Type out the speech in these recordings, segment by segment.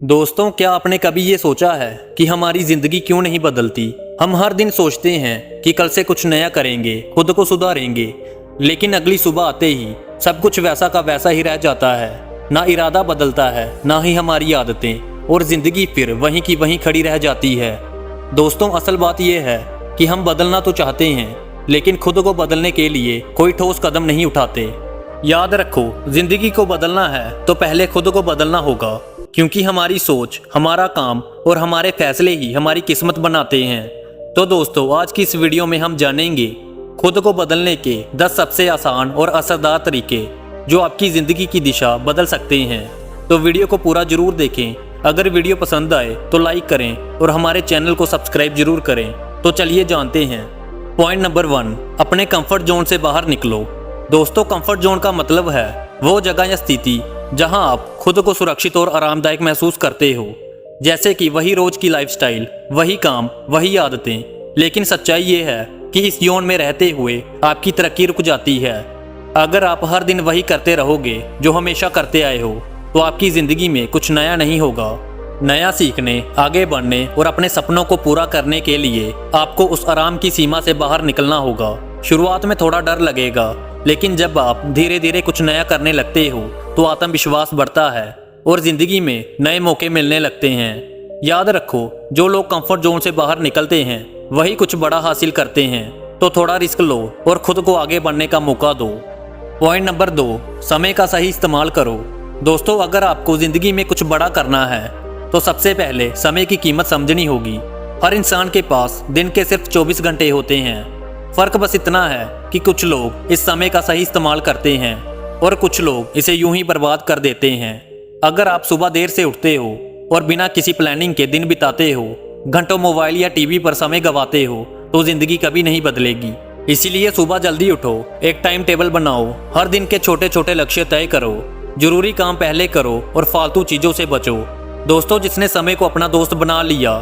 दोस्तों, क्या आपने कभी ये सोचा है कि हमारी जिंदगी क्यों नहीं बदलती। हम हर दिन सोचते हैं कि कल से कुछ नया करेंगे, खुद को सुधारेंगे, लेकिन अगली सुबह आते ही सब कुछ वैसा का वैसा ही रह जाता है। ना इरादा बदलता है, ना ही हमारी आदतें, और जिंदगी फिर वहीं की वहीं खड़ी रह जाती है। दोस्तों, असल बात यह है कि हम बदलना तो चाहते हैं, लेकिन खुद को बदलने के लिए कोई ठोस कदम नहीं उठाते। याद रखो, जिंदगी को बदलना है तो पहले खुद को बदलना होगा, क्योंकि हमारी सोच, हमारा काम और हमारे फैसले ही हमारी किस्मत बनाते हैं। तो दोस्तों, आज की इस वीडियो में हम जानेंगे खुद को बदलने के 10 सबसे आसान और असरदार तरीके जो आपकी ज़िंदगी की दिशा बदल सकते हैं। तो वीडियो को पूरा जरूर देखें। अगर वीडियो पसंद आए तो लाइक करें और हमारे चैनल को सब्सक्राइब जरूर करें। तो चलिए जानते हैं। पॉइंट नंबर 1, अपने कंफर्ट जोन से बाहर निकलो। दोस्तों, कंफर्ट जोन का मतलब है वो जगह या स्थिति जहां आप खुद को सुरक्षित और आरामदायक महसूस करते हो, जैसे कि वही रोज की लाइफस्टाइल, वही काम, वही आदतें। लेकिन सच्चाई ये है कि इस जोन में रहते हुए आपकी तरक्की रुक जाती है। अगर आप हर दिन वही करते रहोगे जो हमेशा करते आए हो, तो आपकी जिंदगी में कुछ नया नहीं होगा। नया सीखने, आगे बढ़ने और अपने सपनों को पूरा करने के लिए आपको उस आराम की सीमा से बाहर निकलना होगा। शुरुआत में थोड़ा डर लगेगा, लेकिन जब आप धीरे धीरे कुछ नया करने लगते हो तो आत्मविश्वास बढ़ता है और जिंदगी में नए मौके मिलने लगते हैं। याद रखो, जो लोग कंफर्ट जोन से बाहर निकलते हैं वही कुछ बड़ा हासिल करते हैं। तो थोड़ा रिस्क लो और खुद को आगे बढ़ने का मौका दो। पॉइंट नंबर 2, समय का सही इस्तेमाल करो। दोस्तों, अगर आपको जिंदगी में कुछ बड़ा करना है तो सबसे पहले समय की कीमत समझनी होगी। हर इंसान के पास दिन के सिर्फ 24 घंटे होते हैं। फर्क बस इतना है कि कुछ लोग इस समय का सही इस्तेमाल करते हैं और कुछ लोग इसे यूं ही बर्बाद कर देते हैं। अगर आप सुबह देर से उठते हो और बिना किसी प्लानिंग के दिन बिताते हो, घंटों मोबाइल या टीवी पर समय गंवाते हो, तो जिंदगी कभी नहीं बदलेगी। इसीलिए सुबह जल्दी उठो, एक टाइम टेबल बनाओ, हर दिन के छोटे छोटे लक्ष्य तय करो, जरूरी काम पहले करो और फालतू चीजों से बचो। दोस्तों, जिसने समय को अपना दोस्त बना लिया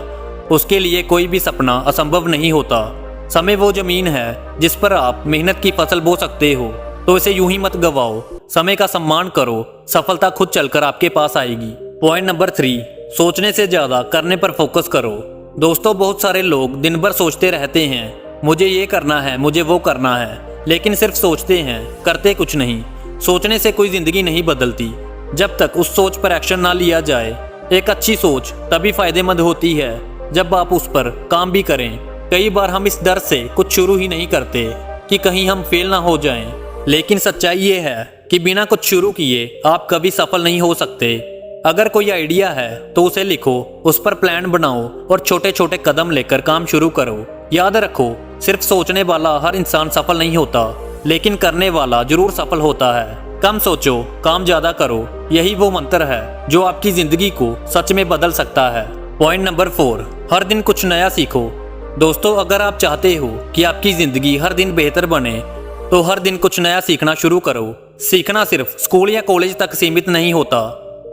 उसके लिए कोई भी सपना असंभव नहीं होता। समय वो जमीन है जिस पर आप मेहनत की फसल बो सकते हो, तो इसे यूं ही मत गवाओ। समय का सम्मान करो, सफलता खुद चलकर आपके पास आएगी। पॉइंट नंबर 3, सोचने से ज्यादा करने पर फोकस करो। दोस्तों, बहुत सारे लोग दिन भर सोचते रहते हैं, मुझे ये करना है, मुझे वो करना है, लेकिन सिर्फ सोचते हैं, करते कुछ नहीं। सोचने से कोई जिंदगी नहीं बदलती जब तक उस सोच पर एक्शन ना लिया जाए। एक अच्छी सोच तभी फायदेमंद होती है जब आप उस पर काम भी करें। कई बार हम इस डर से कुछ शुरू ही नहीं करते कि कहीं हम फेल ना हो जाएं, लेकिन सच्चाई ये है कि बिना कुछ शुरू किए आप कभी सफल नहीं हो सकते। अगर कोई आइडिया है तो उसे लिखो, उस पर प्लान बनाओ और छोटे छोटे कदम लेकर काम शुरू करो। याद रखो, सिर्फ सोचने वाला हर इंसान सफल नहीं होता, लेकिन करने वाला जरूर सफल होता है। कम सोचो, काम ज्यादा करो, यही वो मंत्र है जो आपकी जिंदगी को सच में बदल सकता है। पॉइंट नंबर 4, हर दिन कुछ नया सीखो। दोस्तों, अगर आप चाहते हो कि आपकी जिंदगी हर दिन बेहतर बने, तो हर दिन कुछ नया सीखना शुरू करो। सीखना सिर्फ स्कूल या कॉलेज तक सीमित नहीं होता,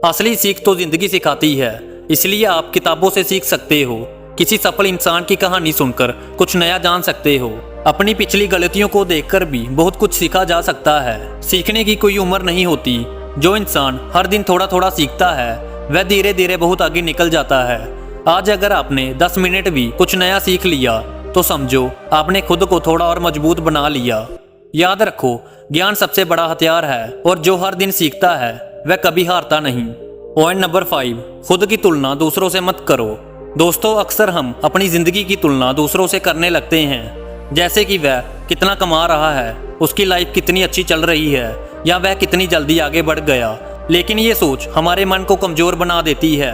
असली सीख तो जिंदगी सिखाती है। इसलिए आप किताबों से सीख सकते हो, किसी सफल इंसान की कहानी सुनकर कुछ नया जान सकते हो, अपनी पिछली गलतियों को देखकर भी बहुत कुछ सीखा जा सकता है। सीखने की कोई उम्र नहीं होती। जो इंसान हर दिन थोड़ा थोड़ा सीखता है वह धीरे धीरे बहुत आगे निकल जाता है। आज अगर आपने 10 मिनट भी कुछ नया सीख लिया तो समझो आपने खुद को थोड़ा और मजबूत बना लिया। याद रखो, ज्ञान सबसे बड़ा हथियार है और जो हर दिन सीखता है वह कभी हारता नहीं। पॉइंट नंबर 5, खुद की तुलना दूसरों से मत करो। दोस्तों, अक्सर हम अपनी जिंदगी की तुलना दूसरों से करने लगते हैं, जैसे कि वह कितना कमा रहा है, उसकी लाइफ कितनी अच्छी चल रही है, या वह कितनी जल्दी आगे बढ़ गया। लेकिन ये सोच हमारे मन को कमजोर बना देती है।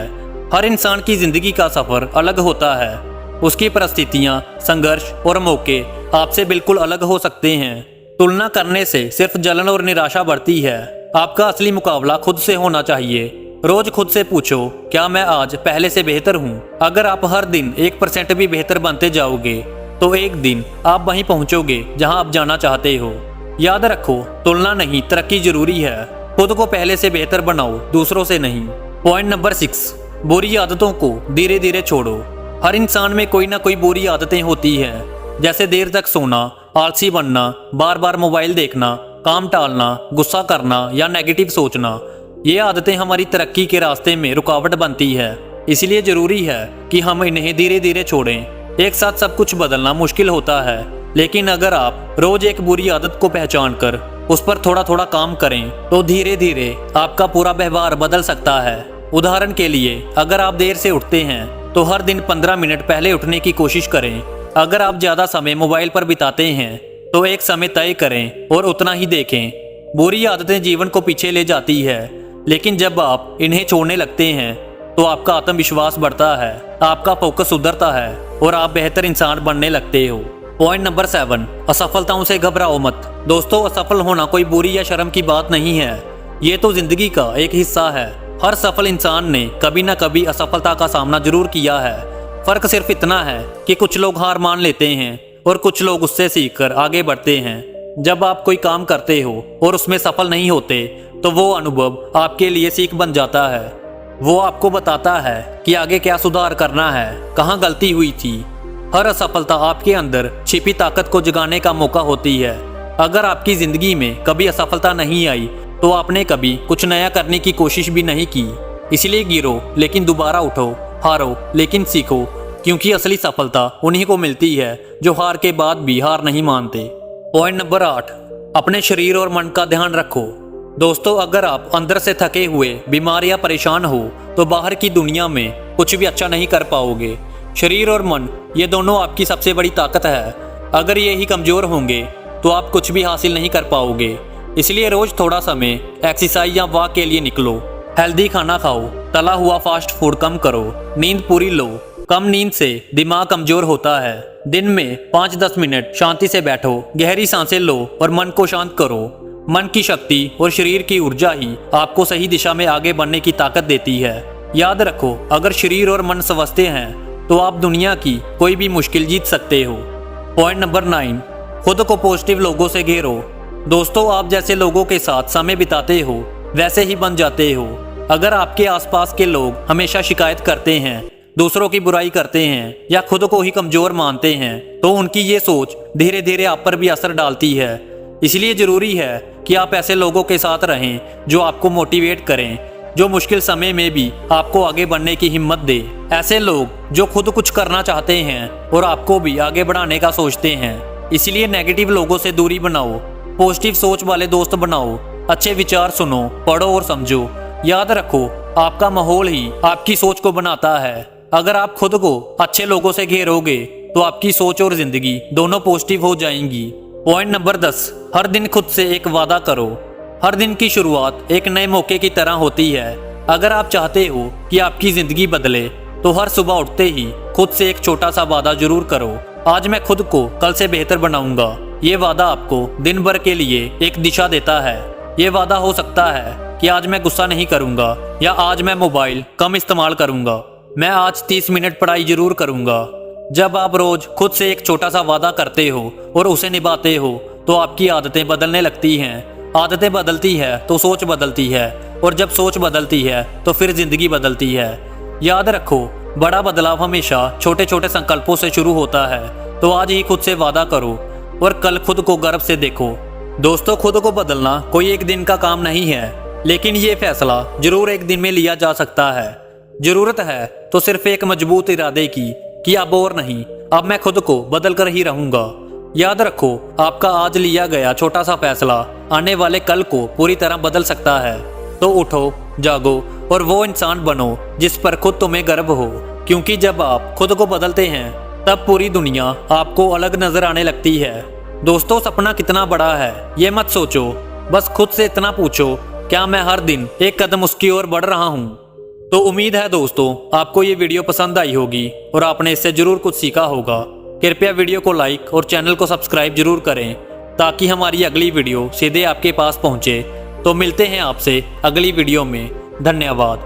हर इंसान की जिंदगी का सफर अलग होता है, उसकी परिस्थितियां, संघर्ष और मौके आपसे बिल्कुल अलग हो सकते हैं। तुलना करने से सिर्फ जलन और निराशा बढ़ती है। आपका असली मुकाबला खुद से होना चाहिए। रोज खुद से पूछो, क्या मैं आज पहले से बेहतर हूँ? अगर आप हर दिन 1% भी बेहतर बनते जाओगे तो एक दिन आप वहीं पहुंचोगे जहां आप जाना चाहते हो। याद रखो, तुलना नहीं, तरक्की जरूरी है। खुद को पहले से बेहतर बनाओ, दूसरों से नहीं। पॉइंट नंबर 6, बुरी आदतों को धीरे धीरे छोड़ो। हर इंसान में कोई ना कोई बुरी आदतें होती हैं, जैसे देर तक सोना, आलसी बनना, बार बार मोबाइल देखना, काम टालना, गुस्सा करना या नेगेटिव सोचना। ये आदतें हमारी तरक्की के रास्ते में रुकावट बनती है, इसलिए जरूरी है कि हम इन्हें धीरे धीरे छोड़ें। एक साथ सब कुछ बदलना मुश्किल होता है, लेकिन अगर आप रोज एक बुरी आदत को पहचान कर उस पर थोड़ा थोड़ा काम करें तो धीरे धीरे आपका पूरा व्यवहार बदल सकता है। उदाहरण के लिए, अगर आप देर से उठते हैं तो हर दिन 15 मिनट पहले उठने की कोशिश करें। अगर आप ज्यादा समय मोबाइल पर बिताते हैं तो एक समय तय करें और उतना ही देखें। बुरी आदतें जीवन को पीछे ले जाती है, लेकिन जब आप इन्हें छोड़ने लगते हैं तो आपका आत्मविश्वास बढ़ता है, आपका फोकस सुधरता है और आप बेहतर इंसान बनने लगते हो। पॉइंट नंबर 7, असफलताओं से घबराओ मत। दोस्तों, असफल होना कोई बुरी या शर्म की बात नहीं है, ये तो जिंदगी का एक हिस्सा है। हर सफल इंसान ने कभी ना कभी असफलता का सामना जरूर किया है। फर्क सिर्फ इतना है कि कुछ लोग हार मान लेते हैं और कुछ लोग उससे सीखकर आगे बढ़ते हैं। जब आप कोई काम करते हो और उसमें सफल नहीं होते तो वो अनुभव आपके लिए सीख बन जाता है। वो आपको बताता है कि आगे क्या सुधार करना है, कहाँ गलती हुई थी। हर असफलता आपके अंदर छिपी ताकत को जगाने का मौका होती है। अगर आपकी जिंदगी में कभी असफलता नहीं आई तो आपने कभी कुछ नया करने की कोशिश भी नहीं की। इसलिए गिरो लेकिन दोबारा उठो, हारो लेकिन सीखो, क्योंकि असली सफलता उन्हीं को मिलती है जो हार के बाद भी हार नहीं मानते। पॉइंट नंबर 8, अपने शरीर और मन का ध्यान रखो। दोस्तों, अगर आप अंदर से थके हुए, बीमार या परेशान हो तो बाहर की दुनिया में कुछ भी अच्छा नहीं कर पाओगे। शरीर और मन, ये दोनों आपकी सबसे बड़ी ताकत है। अगर ये ही कमजोर होंगे तो आप कुछ भी हासिल नहीं कर पाओगे। इसलिए रोज थोड़ा समय एक्सरसाइज या वॉक के लिए निकलो। हेल्दी खाना खाओ, तला हुआ फास्ट फूड कम करो, नींद पूरी लो। कम नींद से दिमाग कमजोर होता है। दिन में 5-10 मिनट शांति से बैठो, गहरी सांसें लो और मन को शांत करो। मन की शक्ति और शरीर की ऊर्जा ही आपको सही दिशा में आगे बढ़ने की ताकत देती है। याद रखो, अगर शरीर और मन स्वस्थ हैं तो आप दुनिया की कोई भी मुश्किल जीत सकते हो। पॉइंट नंबर 9, खुद को पॉजिटिव लोगों से घेरो। दोस्तों, आप जैसे लोगों के साथ समय बिताते हो वैसे ही बन जाते हो। अगर आपके आसपास के लोग हमेशा शिकायत करते हैं, दूसरों की बुराई करते हैं या खुद को ही कमजोर मानते हैं तो उनकी ये सोच धीरे धीरे आप पर भी असर डालती है। इसलिए जरूरी है कि आप ऐसे लोगों के साथ रहें जो आपको मोटिवेट करें, जो मुश्किल समय में भी आपको आगे बढ़ने की हिम्मत दे। ऐसे लोग जो खुद कुछ करना चाहते हैं और आपको भी आगे बढ़ाने का सोचते हैं। इसलिए नेगेटिव लोगों से दूरी बनाओ, पॉजिटिव सोच वाले दोस्त बनाओ, अच्छे विचार सुनो, पढ़ो और समझो। याद रखो, आपका माहौल ही आपकी सोच को बनाता है। अगर आप खुद को अच्छे लोगों से घेरोगे तो आपकी सोच और जिंदगी दोनों पॉजिटिव हो जाएंगी। पॉइंट नंबर 10, हर दिन खुद से एक वादा करो। हर दिन की शुरुआत एक नए मौके की तरह होती है। अगर आप चाहते हो कि आपकी जिंदगी बदले तो हर सुबह उठते ही खुद से एक छोटा सा वादा जरूर करो। आज मैं खुद को कल से बेहतर बनाऊंगा। ये वादा आपको दिन भर के लिए एक दिशा देता है। ये वादा हो सकता है कि आज मैं गुस्सा नहीं करूंगा, या आज मैं मोबाइल कम इस्तेमाल करूंगा, मैं आज 30 मिनट पढ़ाई जरूर करूंगा। जब आप रोज खुद से एक छोटा सा वादा करते हो और उसे निभाते हो तो आपकी आदतें बदलने लगती हैं। आदतें बदलती है तो सोच बदलती है, और जब सोच बदलती है तो फिर जिंदगी बदलती है। याद रखो, बड़ा बदलाव हमेशा छोटे छोटे संकल्पों से शुरू होता है। तो आज ही खुद से वादा करो और कल खुद को गर्व से देखो। दोस्तों, खुद को बदलना कोई एक दिन का काम नहीं है, लेकिन ये फैसला जरूर एक दिन में लिया जा सकता है। जरूरत है तो सिर्फ एक मजबूत इरादे की कि अब और नहीं, अब मैं खुद को बदल कर ही रहूंगा। याद रखो, आपका आज लिया गया छोटा सा फैसला आने वाले कल को पूरी तरह बदल सकता है। तो उठो, जागो और वो इंसान बनो जिस पर खुद तुम्हें गर्व हो, क्योंकि जब आप खुद को बदलते हैं तब पूरी दुनिया आपको अलग नजर आने लगती है। दोस्तों, सपना कितना बड़ा है ये मत सोचो, बस खुद से इतना पूछो, क्या मैं हर दिन एक कदम उसकी ओर बढ़ रहा हूँ। तो उम्मीद है दोस्तों, आपको ये वीडियो पसंद आई होगी और आपने इससे जरूर कुछ सीखा होगा। कृपया वीडियो को लाइक और चैनल को सब्सक्राइब जरूर करें ताकि हमारी अगली वीडियो सीधे आपके पास पहुंचे। तो मिलते हैं आपसे अगली वीडियो में। धन्यवाद।